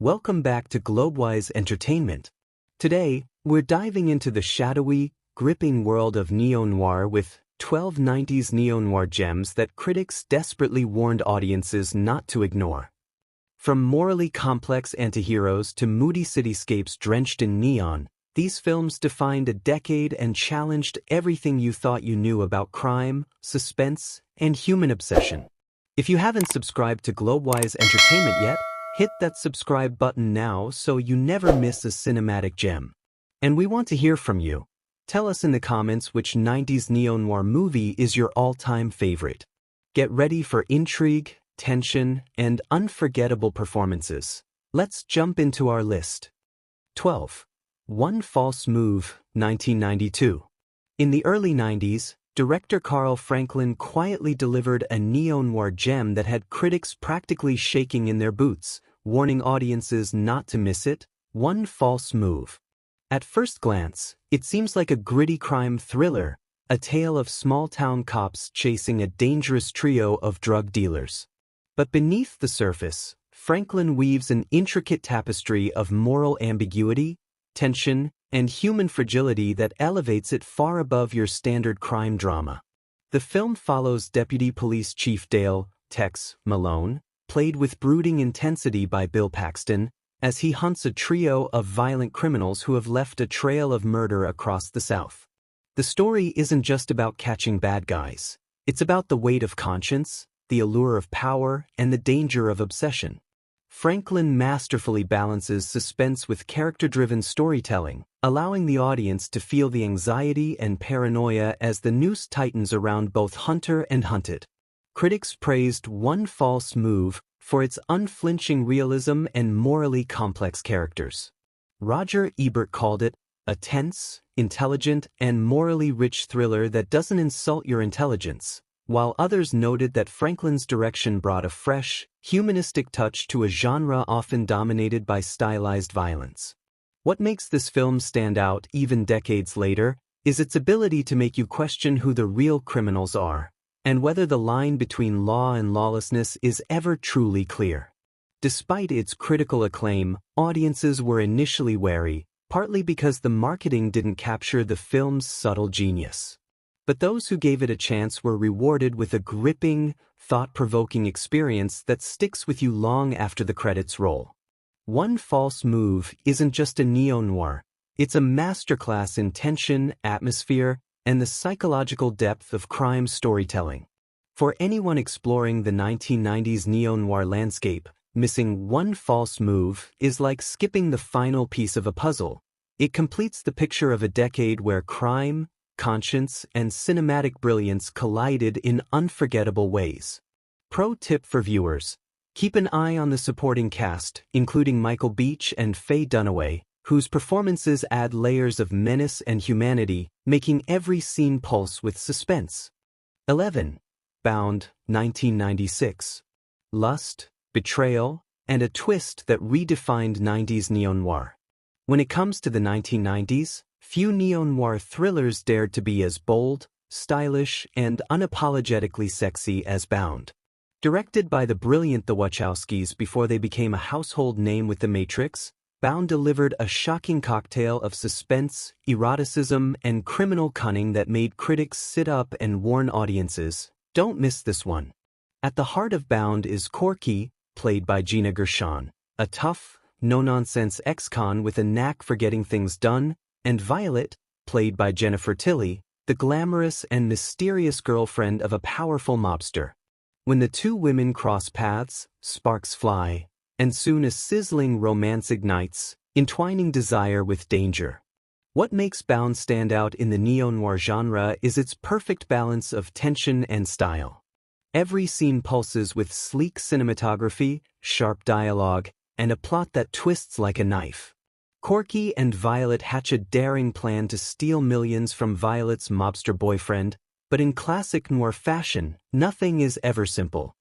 welcome back to Globewise Entertainment. Today, we're diving into the shadowy, gripping world of neo-noir with 12 90s neo-noir gems that critics desperately warned audiences not to ignore. From morally complex antiheroes to moody cityscapes drenched in neon, these films defined a decade and challenged everything you thought you knew about crime, suspense, and human obsession. If you haven't subscribed to Globewise Entertainment yet, hit that subscribe button now so you never miss a cinematic gem. And we want to hear from you. Tell us in the comments which 90s neo-noir movie is your all-time favorite. Get ready for intrigue, tension, and unforgettable performances. Let's jump into our list. 12. One False Move, 1992. In the early 90s, director Carl Franklin quietly delivered a neo-noir gem that had critics practically shaking in their boots, warning audiences not to miss it. One False Move. At first glance, it seems like a gritty crime thriller, a tale of small-town cops chasing a dangerous trio of drug dealers. But beneath the surface, Franklin weaves an intricate tapestry of moral ambiguity, tension, and human fragility that elevates it far above your standard crime drama. The film follows Deputy Police Chief Dale Tex Malone, played with brooding intensity by Bill Paxton, as he hunts a trio of violent criminals who have left a trail of murder across the South. The story isn't just about catching bad guys. It's about the weight of conscience, the allure of power, and the danger of obsession. Franklin masterfully balances suspense with character-driven storytelling, allowing the audience to feel the anxiety and paranoia as the noose tightens around both hunter and hunted. Critics praised One False Move for its unflinching realism and morally complex characters. Roger Ebert called it a tense, intelligent, and morally rich thriller that doesn't insult your intelligence, while others noted that Franklin's direction brought a fresh, humanistic touch to a genre often dominated by stylized violence. What makes this film stand out even decades later is its ability to make you question who the real criminals are, and whether the line between law and lawlessness is ever truly clear. Despite its critical acclaim, audiences were initially wary, partly because the marketing didn't capture the film's subtle genius. But those who gave it a chance were rewarded with a gripping, thought-provoking experience that sticks with you long after the credits roll. One False Move isn't just a neo-noir, it's a masterclass in tension, atmosphere, and the psychological depth of crime storytelling. For anyone exploring the 1990s neo-noir landscape, missing One False Move is like skipping the final piece of a puzzle. It completes the picture of a decade where crime, conscience, and cinematic brilliance collided in unforgettable ways. Pro tip for viewers: keep an eye on the supporting cast, including Michael Beach and Faye Dunaway, whose performances add layers of menace and humanity, making every scene pulse with suspense. 11. Bound, 1996. Lust, betrayal, and a twist that redefined 90s neo-noir. When it comes to the 1990s, few neo-noir thrillers dared to be as bold, stylish, and unapologetically sexy as Bound. Directed by the brilliant The Wachowskis before they became a household name with The Matrix, Bound delivered a shocking cocktail of suspense, eroticism, and criminal cunning that made critics sit up and warn audiences, "Don't miss this one." At the heart of Bound is Corky, played by Gina Gershon, a tough, no-nonsense ex-con with a knack for getting things done, and Violet, played by Jennifer Tilly, the glamorous and mysterious girlfriend of a powerful mobster. When the two women cross paths, sparks fly, and soon a sizzling romance ignites, entwining desire with danger. What makes Bound stand out in the neo-noir genre is its perfect balance of tension and style. Every scene pulses with sleek cinematography, sharp dialogue, and a plot that twists like a knife. Corky and Violet hatch a daring plan to steal millions from Violet's mobster boyfriend, but in classic noir fashion, nothing is ever simple.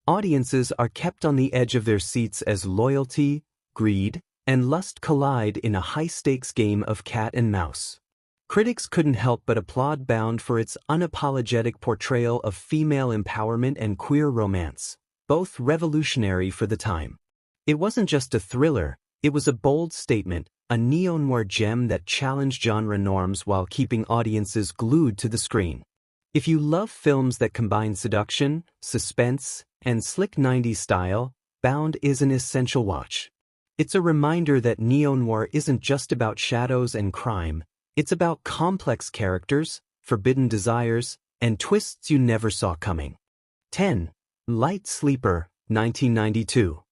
Audiences are kept on the edge of their seats as loyalty, greed, and lust collide in a high-stakes game of cat and mouse. Critics couldn't help but applaud Bound for its unapologetic portrayal of female empowerment and queer romance, both revolutionary for the time. It wasn't just a thriller, it was a bold statement, a neo-noir gem that challenged genre norms while keeping audiences glued to the screen. If you love films that combine seduction, suspense, and slick 90s style, Bound is an essential watch. It's a reminder that neo-noir isn't just about shadows and crime, it's about complex characters, forbidden desires, and twists you never saw coming. 10. Light Sleeper, 1992.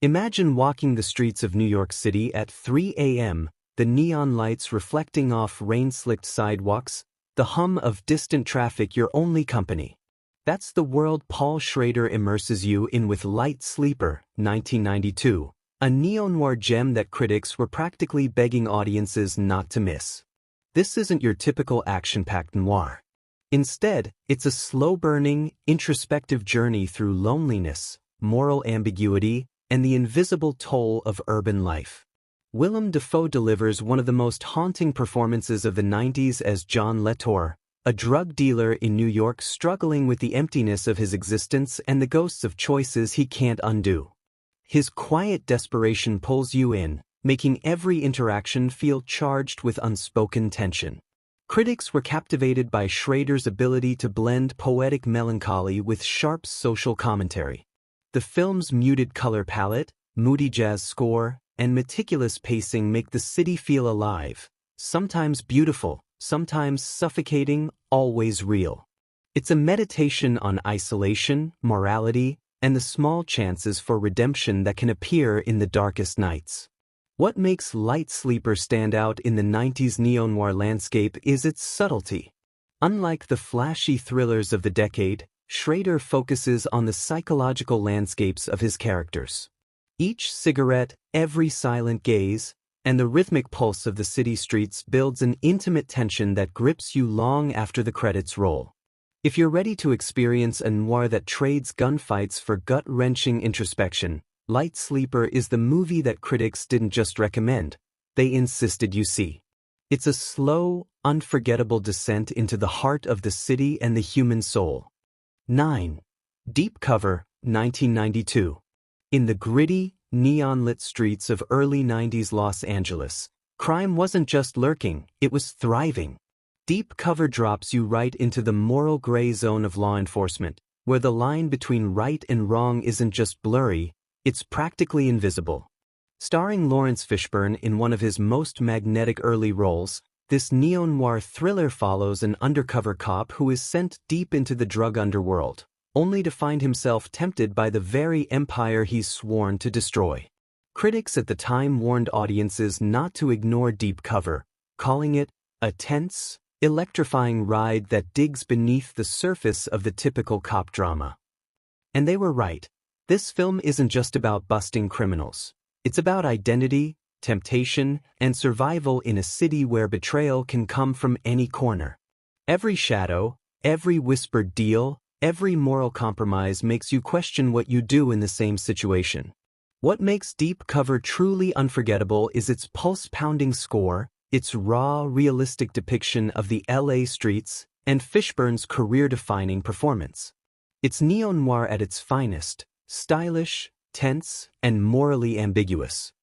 Imagine walking the streets of New York City at 3 a.m., the neon lights reflecting off rain-slicked sidewalks, the hum of distant traffic your only company. That's the world Paul Schrader immerses you in with Light Sleeper, 1992, a neo-noir gem that critics were practically begging audiences not to miss. This isn't your typical action-packed noir. Instead, it's a slow-burning, introspective journey through loneliness, moral ambiguity, and the invisible toll of urban life. Willem Dafoe delivers one of the most haunting performances of the 90s as John Latour, a drug dealer in New York struggling with the emptiness of his existence and the ghosts of choices he can't undo. His quiet desperation pulls you in, making every interaction feel charged with unspoken tension. Critics were captivated by Schrader's ability to blend poetic melancholy with sharp social commentary. The film's muted color palette, moody jazz score, and meticulous pacing make the city feel alive, sometimes beautiful, sometimes suffocating, always real. It's a meditation on isolation, morality, and the small chances for redemption that can appear in the darkest nights. What makes Light Sleeper stand out in the 90s neo-noir landscape is its subtlety. Unlike the flashy thrillers of the decade, Schrader focuses on the psychological landscapes of his characters. Each cigarette, every silent gaze, and the rhythmic pulse of the city streets builds an intimate tension that grips you long after the credits roll. If you're ready to experience a noir that trades gunfights for gut-wrenching introspection, Light Sleeper is the movie that critics didn't just recommend, they insisted you see. It's a slow, unforgettable descent into the heart of the city and the human soul. 9. Deep Cover, 1992. In the gritty, neon-lit streets of early 90s Los Angeles, crime wasn't just lurking, it was thriving. Deep Cover drops you right into the moral gray zone of law enforcement, where the line between right and wrong isn't just blurry, it's practically invisible. Starring Lawrence Fishburne in one of his most magnetic early roles, this neo-noir thriller follows an undercover cop who is sent deep into the drug underworld, only to find himself tempted by the very empire he's sworn to destroy. Critics at the time warned audiences not to ignore Deep Cover, calling it a tense, electrifying ride that digs beneath the surface of the typical cop drama. And they were right. This film isn't just about busting criminals. It's about identity, temptation, and survival in a city where betrayal can come from any corner. Every shadow, every whispered deal, every moral compromise makes you question what you do in the same situation. What makes Deep Cover truly unforgettable is its pulse-pounding score, its raw, realistic depiction of the LA streets, and Fishburne's career-defining performance. It's neo-noir at its finest, stylish, tense, and morally ambiguous.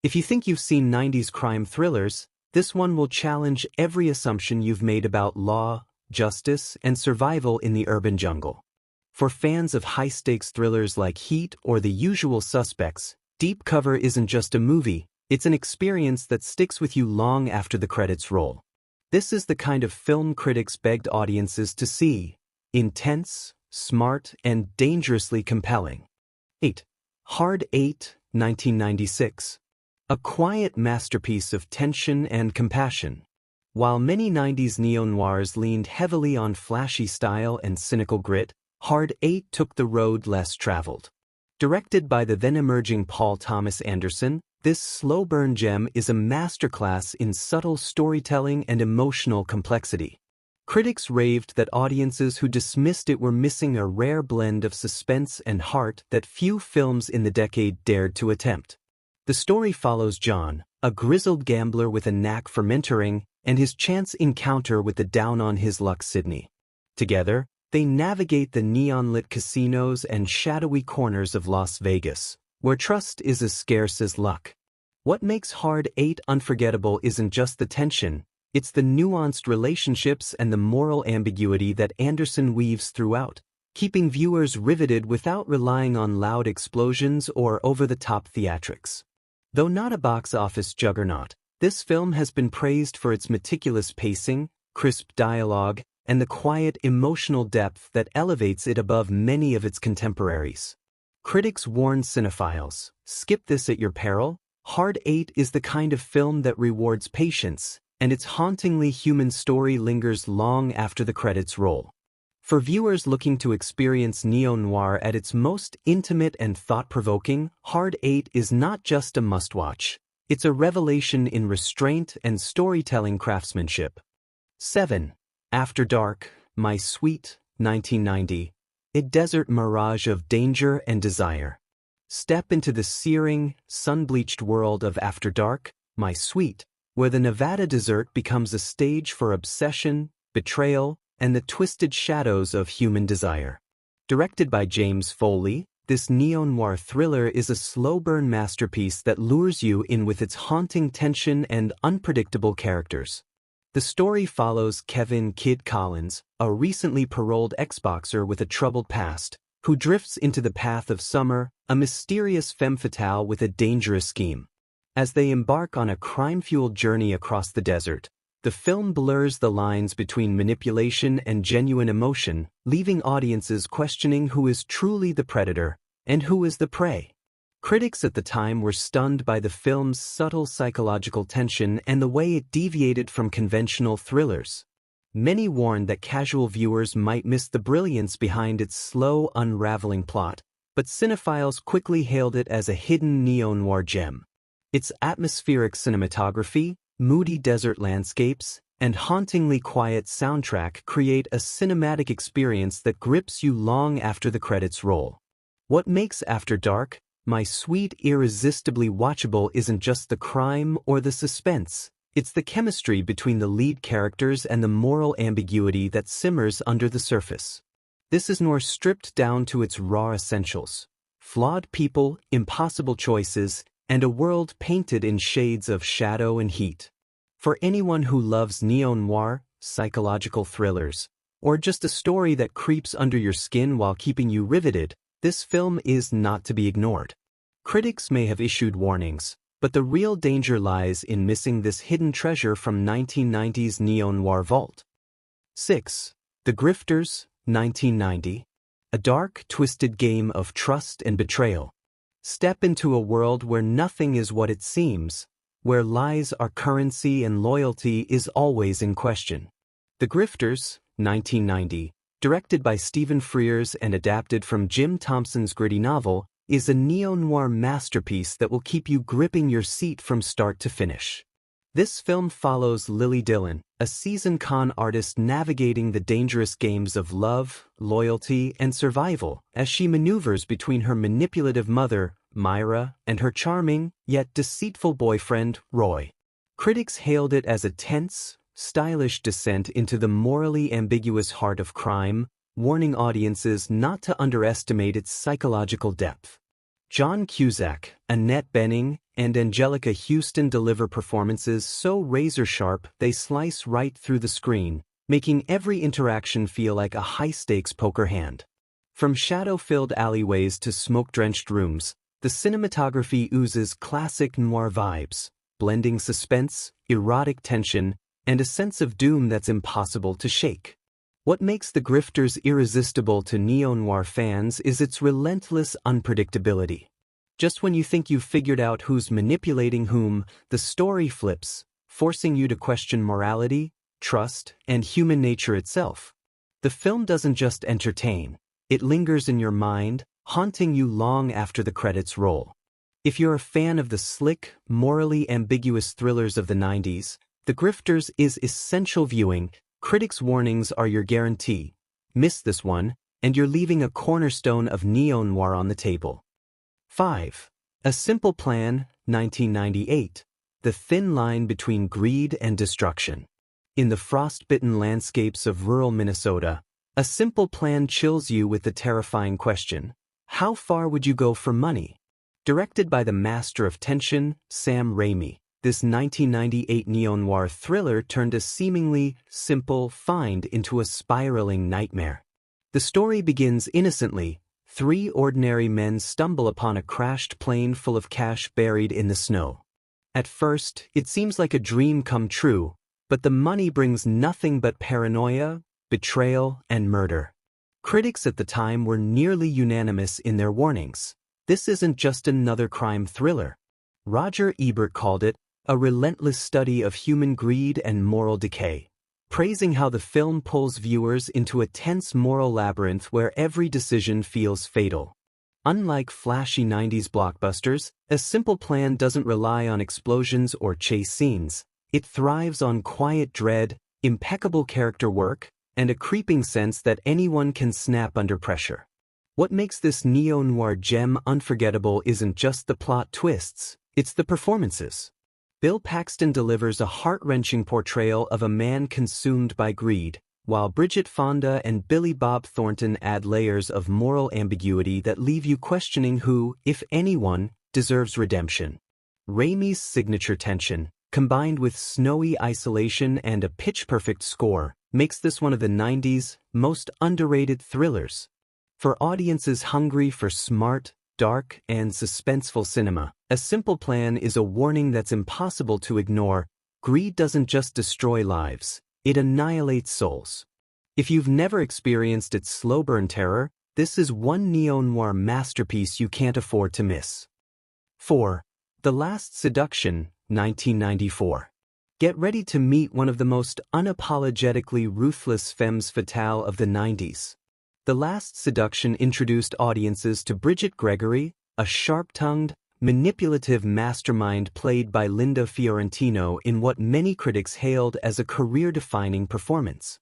If you think you've seen 90s crime thrillers, this one will challenge every assumption you've made about law, justice, and survival in the urban jungle. For fans of high-stakes thrillers like Heat or The Usual Suspects, Deep Cover isn't just a movie, it's an experience that sticks with you long after the credits roll. This is the kind of film critics begged audiences to see: intense, smart, and dangerously compelling. 8. Hard 8, 1996. A quiet masterpiece of tension and compassion. While many 90s neo-noirs leaned heavily on flashy style and cynical grit, Hard 8 took the road less traveled. Directed by the then-emerging Paul Thomas Anderson, this slow-burn gem is a masterclass in subtle storytelling and emotional complexity. Critics raved that audiences who dismissed it were missing a rare blend of suspense and heart that few films in the decade dared to attempt. The story follows John, a grizzled gambler with a knack for mentoring, and his chance encounter with the down-on-his-luck Sydney. Together, they navigate the neon-lit casinos and shadowy corners of Las Vegas, where trust is as scarce as luck. What makes Hard 8 unforgettable isn't just the tension, it's the nuanced relationships and the moral ambiguity that Anderson weaves throughout, keeping viewers riveted without relying on loud explosions or over-the-top theatrics. Though not a box office juggernaut, this film has been praised for its meticulous pacing, crisp dialogue, and the quiet emotional depth that elevates it above many of its contemporaries. Critics warn cinephiles, skip this at your peril. Hard 8 is the kind of film that rewards patience, and its hauntingly human story lingers long after the credits roll. For viewers looking to experience neo-noir at its most intimate and thought-provoking, Hard 8 is not just a must-watch. It's a revelation in restraint and storytelling craftsmanship. 7. After Dark, My Sweet, 1990. A desert mirage of danger and desire. Step into the searing, sun-bleached world of After Dark, My Sweet, where the Nevada desert becomes a stage for obsession, betrayal, and the twisted shadows of human desire. Directed by James Foley, this neo-noir thriller is a slow-burn masterpiece that lures you in with its haunting tension and unpredictable characters. The story follows Kevin "Kid" Collins, a recently paroled ex-boxer with a troubled past, who drifts into the path of Summer, a mysterious femme fatale with a dangerous scheme. As they embark on a crime-fueled journey across the desert, the film blurs the lines between manipulation and genuine emotion, leaving audiences questioning who is truly the predator and who is the prey. Critics at the time were stunned by the film's subtle psychological tension and the way it deviated from conventional thrillers. Many warned that casual viewers might miss the brilliance behind its slow, unraveling plot, but cinephiles quickly hailed it as a hidden neo-noir gem. Its atmospheric cinematography, moody desert landscapes, and hauntingly quiet soundtrack create a cinematic experience that grips you long after the credits roll. What makes After Dark, My Sweet irresistibly watchable isn't just the crime or the suspense, it's the chemistry between the lead characters and the moral ambiguity that simmers under the surface. This is noir stripped down to its raw essentials: flawed people, impossible choices, and a world painted in shades of shadow and heat. For anyone who loves neo-noir, psychological thrillers, or just a story that creeps under your skin while keeping you riveted, this film is not to be ignored. Critics may have issued warnings, but the real danger lies in missing this hidden treasure from 1990's neo-noir vault. 6. The Grifters, 1990. A dark, twisted game of trust and betrayal. Step into a world where nothing is what it seems, where lies are currency and loyalty is always in question. The Grifters, 1990, directed by Stephen Frears and adapted from Jim Thompson's gritty novel, is a neo-noir masterpiece that will keep you gripping your seat from start to finish. This film follows Lily Dillon, a seasoned con artist navigating the dangerous games of love, loyalty, and survival as she maneuvers between her manipulative mother, Myra, and her charming, yet deceitful boyfriend, Roy. Critics hailed it as a tense, stylish descent into the morally ambiguous heart of crime, warning audiences not to underestimate its psychological depth. John Cusack, Annette Bening, and Angelica Houston deliver performances so razor-sharp they slice right through the screen, making every interaction feel like a high-stakes poker hand. From shadow-filled alleyways to smoke-drenched rooms, the cinematography oozes classic noir vibes, blending suspense, erotic tension, and a sense of doom that's impossible to shake. What makes The Grifters irresistible to neo-noir fans is its relentless unpredictability. Just when you think you've figured out who's manipulating whom, the story flips, forcing you to question morality, trust, and human nature itself. The film doesn't just entertain, it lingers in your mind, haunting you long after the credits roll. If you're a fan of the slick, morally ambiguous thrillers of the 90s, The Grifters is essential viewing. Critics' warnings are your guarantee. Miss this one, and you're leaving a cornerstone of neo-noir on the table. 5. A Simple Plan, 1998. The thin line between greed and destruction. In the frost-bitten landscapes of rural Minnesota, A Simple Plan chills you with the terrifying question: how far would you go for money? Directed by the master of tension, Sam Raimi, this 1998 neo-noir thriller turned a seemingly simple find into a spiraling nightmare. The story begins innocently. Three ordinary men stumble upon a crashed plane full of cash buried in the snow. At first, it seems like a dream come true, but the money brings nothing but paranoia, betrayal, and murder. Critics at the time were nearly unanimous in their warnings. This isn't just another crime thriller. Roger Ebert called it a relentless study of human greed and moral decay, praising how the film pulls viewers into a tense moral labyrinth where every decision feels fatal. Unlike flashy 90s blockbusters, A Simple Plan doesn't rely on explosions or chase scenes. It thrives on quiet dread, impeccable character work, and a creeping sense that anyone can snap under pressure. What makes this neo-noir gem unforgettable isn't just the plot twists, it's the performances. Bill Paxton delivers a heart-wrenching portrayal of a man consumed by greed, while Bridget Fonda and Billy Bob Thornton add layers of moral ambiguity that leave you questioning who, if anyone, deserves redemption. Raimi's signature tension, combined with snowy isolation and a pitch-perfect score, makes this one of the 90s most underrated thrillers. For audiences hungry for smart, dark, and suspenseful cinema, A Simple Plan is a warning that's impossible to ignore. Greed doesn't just destroy lives, it annihilates souls. If you've never experienced its slow burn terror, this is one neo-noir masterpiece you can't afford to miss. 4. The Last Seduction, 1994. Get ready to meet one of the most unapologetically ruthless femmes fatales of the 90s. The Last Seduction introduced audiences to Bridget Gregory, a sharp-tongued, manipulative mastermind played by Linda Fiorentino in what many critics hailed as a career-defining performance.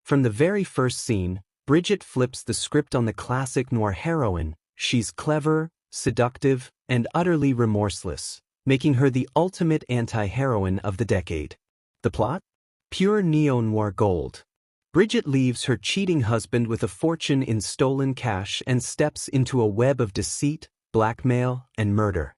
From the very first scene, Bridget flips the script on the classic noir heroine. She's clever, seductive, and utterly remorseless, making her the ultimate anti-heroine of the decade. The plot? Pure neo-noir gold. Bridget leaves her cheating husband with a fortune in stolen cash and steps into a web of deceit, blackmail, and murder.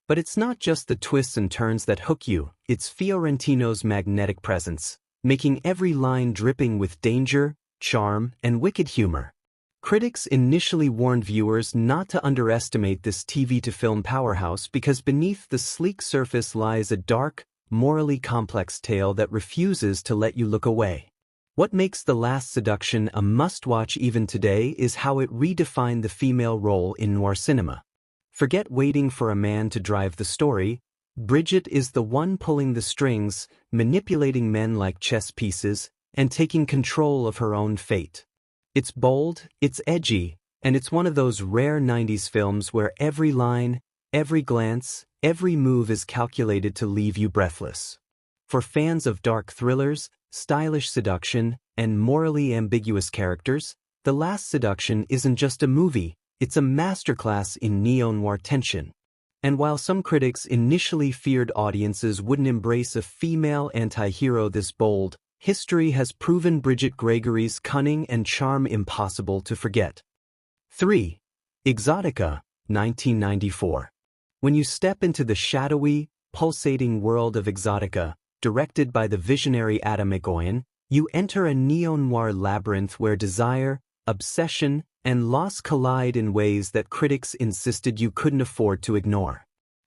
But it's not just the twists and turns that hook you, it's Fiorentino's magnetic presence, making every line dripping with danger, charm, and wicked humor. Critics initially warned viewers not to underestimate this TV-to-film powerhouse because beneath the sleek surface lies a dark, morally complex tale that refuses to let you look away. What makes The Last Seduction a must-watch even today is how it redefined the female role in noir cinema. Forget waiting for a man to drive the story. Bridget is the one pulling the strings, manipulating men like chess pieces, and taking control of her own fate. It's bold, it's edgy, and it's one of those rare 90s films where every line, every glance, every move is calculated to leave you breathless. For fans of dark thrillers, stylish seduction, and morally ambiguous characters, The Last Seduction isn't just a movie, it's a masterclass in neo-noir tension. And while some critics initially feared audiences wouldn't embrace a female anti-hero this bold, history has proven Bridget Gregory's cunning and charm impossible to forget. 3. Exotica, 1994. When you step into the shadowy, pulsating world of Exotica, directed by the visionary Adam Egoyan, you enter a neo-noir labyrinth where desire, obsession, and loss collide in ways that critics insisted you couldn't afford to ignore.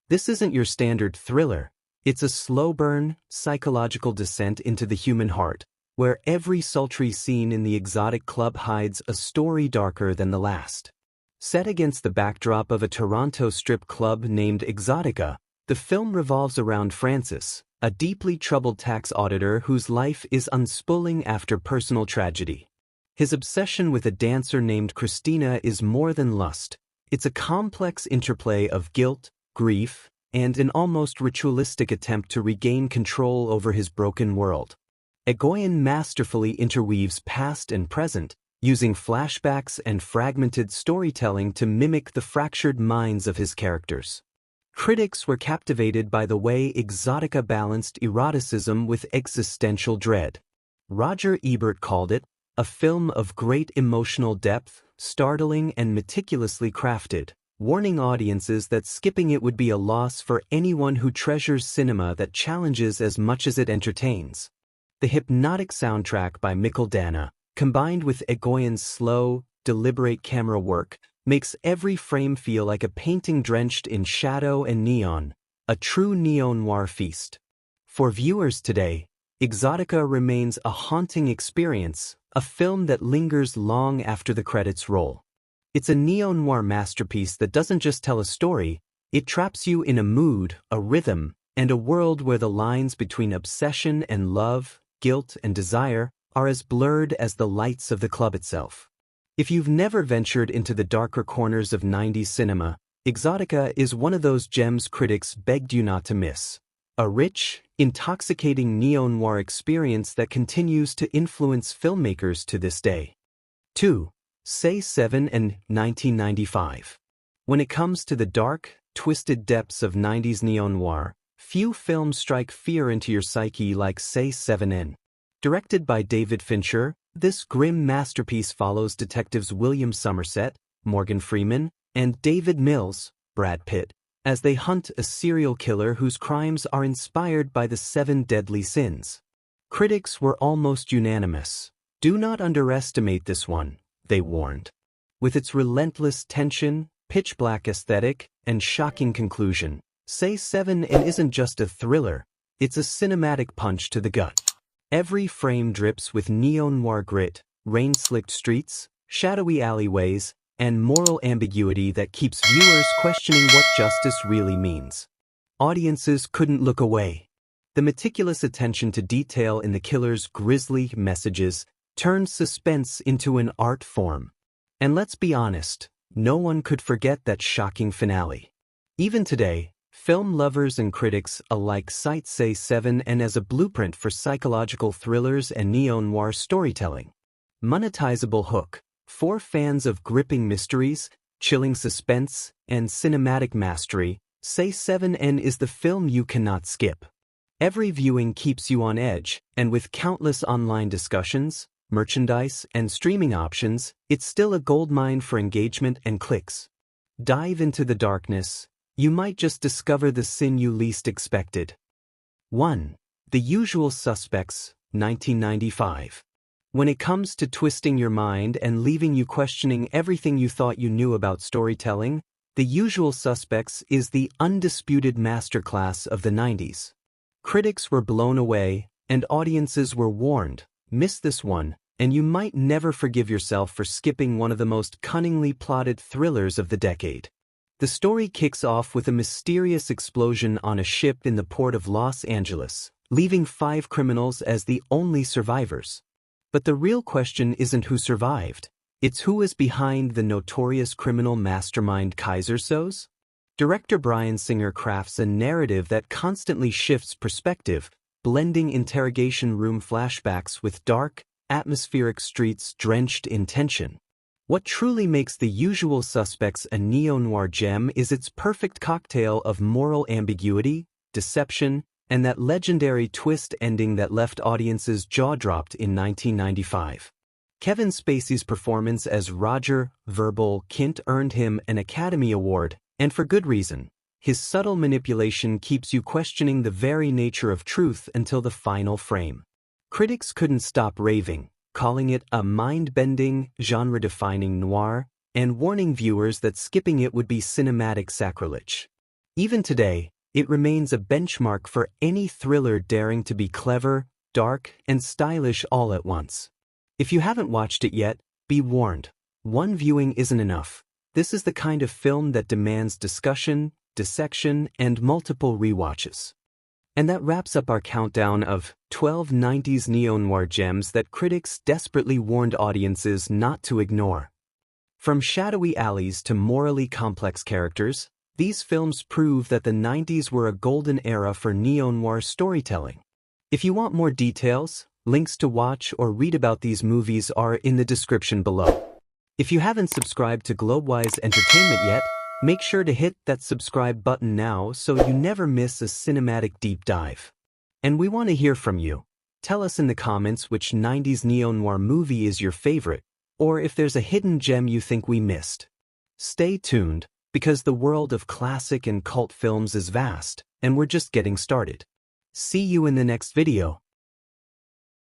This isn't your standard thriller. It's a slow-burn, psychological descent into the human heart, where every sultry scene in the exotic club hides a story darker than the last. Set against the backdrop of a Toronto strip club named Exotica, the film revolves around Francis, a deeply troubled tax auditor whose life is unspooling after personal tragedy. His obsession with a dancer named Christina is more than lust. It's a complex interplay of guilt, grief, and an almost ritualistic attempt to regain control over his broken world. Egoyan masterfully interweaves past and present, using flashbacks and fragmented storytelling to mimic the fractured minds of his characters. Critics were captivated by the way Exotica balanced eroticism with existential dread. Roger Ebert called it a film of great emotional depth, startling and meticulously crafted, warning audiences that skipping it would be a loss for anyone who treasures cinema that challenges as much as it entertains. The hypnotic soundtrack by Mikkel Dana, combined with Egoyan's slow, deliberate camera work, makes every frame feel like a painting drenched in shadow and neon, a true neo-noir feast. For viewers today, Exotica remains a haunting experience, a film that lingers long after the credits roll. It's a neo-noir masterpiece that doesn't just tell a story, it traps you in a mood, a rhythm, and a world where the lines between obsession and love, guilt and desire, are as blurred as the lights of the club itself. If you've never ventured into the darker corners of 90s cinema, Exotica is one of those gems critics begged you not to miss. A rich, intoxicating neo-noir experience that continues to influence filmmakers to this day. 2. Say 7 and 1995. When it comes to the dark, twisted depths of 90s neo-noir, few films strike fear into your psyche like Say 7N. Directed by David Fincher, this grim masterpiece follows detectives William Somerset, Morgan Freeman, and David Mills, Brad Pitt, as they hunt a serial killer whose crimes are inspired by the 7 deadly sins. Critics were almost unanimous. Do not underestimate this one, they warned. With its relentless tension, pitch-black aesthetic, and shocking conclusion, Say 7 and isn't just a thriller, it's a cinematic punch to the gut. Every frame drips with neo-noir grit, rain-slicked streets, shadowy alleyways, and moral ambiguity that keeps viewers questioning what justice really means. Audiences couldn't look away. The meticulous attention to detail in the killer's grisly messages turned suspense into an art form. And let's be honest, no one could forget that shocking finale. Even today, film lovers and critics alike cite Say 7 and as a blueprint for psychological thrillers and neo-noir storytelling. Monetizable hook. For fans of gripping mysteries, chilling suspense, and cinematic mastery, Say 7N is the film you cannot skip. Every viewing keeps you on edge, and with countless online discussions, merchandise, and streaming options, it's still a goldmine for engagement and clicks. Dive into the darkness. You might just discover the sin you least expected. 1. The Usual Suspects, 1995. When it comes to twisting your mind and leaving you questioning everything you thought you knew about storytelling, The Usual Suspects is the undisputed masterclass of the 90s. Critics were blown away, and audiences were warned, miss this one, and you might never forgive yourself for skipping one of the most cunningly plotted thrillers of the decade. The story kicks off with a mysterious explosion on a ship in the port of Los Angeles, leaving 5 criminals as the only survivors. But the real question isn't who survived, it's who is behind the notorious criminal mastermind Kaiser Soze. Director Bryan Singer crafts a narrative that constantly shifts perspective, blending interrogation room flashbacks with dark, atmospheric streets drenched in tension. What truly makes The Usual Suspects a neo-noir gem is its perfect cocktail of moral ambiguity, deception, and that legendary twist ending that left audiences jaw-dropped in 1995. Kevin Spacey's performance as Roger Verbal Kint earned him an Academy Award, and for good reason. His subtle manipulation keeps you questioning the very nature of truth until the final frame. Critics couldn't stop raving, calling it a mind-bending, genre-defining noir, and warning viewers that skipping it would be cinematic sacrilege. Even today, it remains a benchmark for any thriller daring to be clever, dark, and stylish all at once. If you haven't watched it yet, be warned. One viewing isn't enough. This is the kind of film that demands discussion, dissection, and multiple rewatches. And that wraps up our countdown of 12 90s neo-noir gems that critics desperately warned audiences not to ignore. From shadowy alleys to morally complex characters, these films prove that the 90s were a golden era for neo-noir storytelling. If you want more details, links to watch or read about these movies are in the description below. If you haven't subscribed to Globewise Entertainment yet, make sure to hit that subscribe button now so you never miss a cinematic deep dive. And we want to hear from you. Tell us in the comments which 90s neo-noir movie is your favorite, or if there's a hidden gem you think we missed. Stay tuned, because the world of classic and cult films is vast, and we're just getting started. See you in the next video.